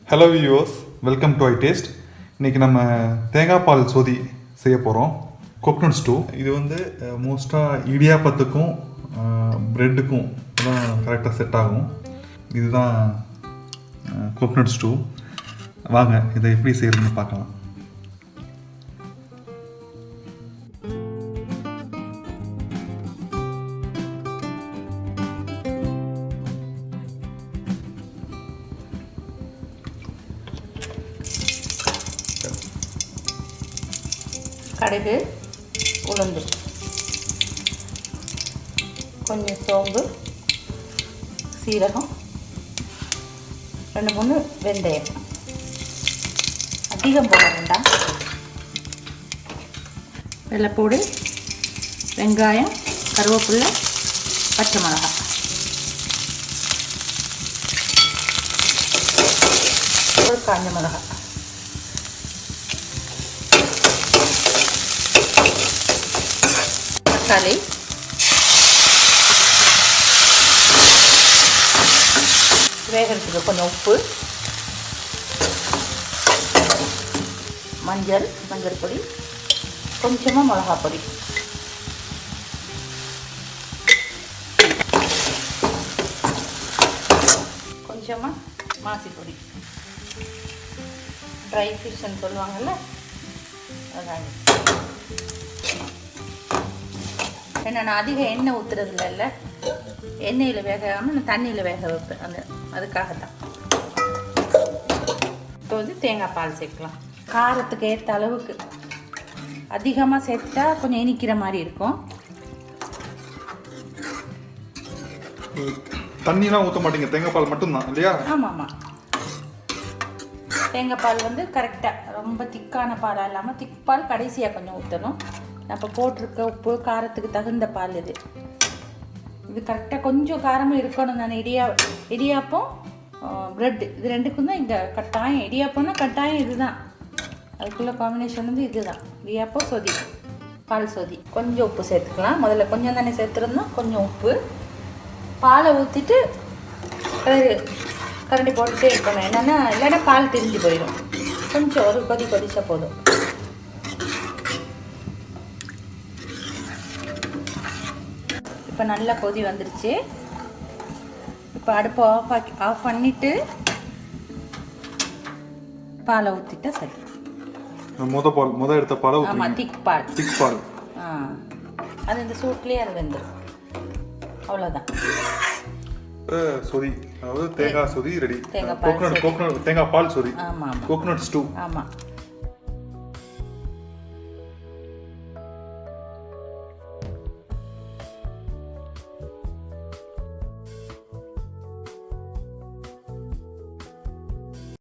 Hello viewers, welcome to itaste. இன்றைக்கி நம்ம தேங்காய் பால் சோதி செய்ய போகிறோம். கோகனட் ஸ்டூ. இது வந்து மோஸ்ட்டாக இடியாப்பத்துக்கும் ப்ரெட்டுக்கும் தான் கரெக்டாக செட் ஆகும். இதுதான் கோகனட் ஸ்டூ. வாங்க இதை எப்படி செய்யறதுன்னு பார்க்கலாம். கடுகு, உளுந்து, கொஞ்சம் சோம்பு, சீரகம், 2-3 வெந்தயம். அதிகம் போட வேண்டாம். வெள்ளைப்பூடு, வெங்காயம், கருவேப்பிலை, பச்சை மிளகாய், ஒரு காஞ்ச மிளகாய், தக்காளி, வேகிறதுக்கு கொஞ்சம் உப்பு, மஞ்சள் பொடி, கொஞ்சமாக மிளகாய் பொடி, கொஞ்சமாக மாசி பொடி, ட்ரை ஃபிஷ்ன்னு சொல்லுவாங்கள்ல அதாங்க. ஏன்னா நான் அதிக எண்ணெய் ஊற்றுறதுல இல்லை, எண்ணெயில் வேகாமல் நான் தண்ணியில் வேக வைப்பேன். அதுக்காகத்தான். இப்போ வந்து தேங்காய் பால் சேர்க்கலாம். காரத்துக்கு ஏற்ற அளவுக்கு. அதிகமாக சேர்த்தா கொஞ்சம் இனிக்கிற மாதிரி இருக்கும். தண்ணியெலாம் ஊற்ற மாட்டீங்க, தேங்காய் பால் மட்டும்தான் இல்லையா? ஆமாம் ஆமாம். தேங்காய் பால் வந்து கரெக்டாக ரொம்ப திக்கான பாலாக இல்லாமல் திக் பால் கடைசியாக கொஞ்சம் ஊற்றணும். அப்போ போட்டிருக்க உப்பு காரத்துக்கு தகுந்த பால் இது கரெக்டாக கொஞ்சம் காரமும் இருக்கணும். நான் இடியாப்பம் ப்ரெட் இது ரெண்டுக்கும் தான் இங்கே கட்டாயம். இடியாப்பம்னா கட்டாயம் இதுதான். அதுக்குள்ள காம்பினேஷன் வந்து இதுதான். இடியாப்பம் சொதி, பால் சொதி. கொஞ்சம் உப்பு சேர்த்துக்கலாம். முதல்ல கொஞ்சம் தானே சேர்த்துருந்தோம். கொஞ்சம் உப்பு, பாலை ஊற்றிட்டு கரண்டி போட்டுகிட்டே இருக்கணும். என்னென்னா இல்லைன்னா பால் திரிஞ்சு போயிடும். கொஞ்சம் ஒரு கொதிச்சா போதும். இப்போ நல்லா கொதி வந்துருச்சு. இப்போ அடுப்பை ஆஃப் பண்ணிவிட்டு பாலை ஊற்றிட்டா சரி. முத எடுத்த பாலை. ஆமாம், திக் பால். அது இந்த சூட்லேயே அது வெந்துடும். அவ்வளோதான். சொதி, அதாவது தேங்காய் சொதி ரெடி. தேங்காய் பால் சொதி. தேங்காய் பால் சொதி. ஆமாம், கோகனட் ஸ்டூ. ஆமாம்.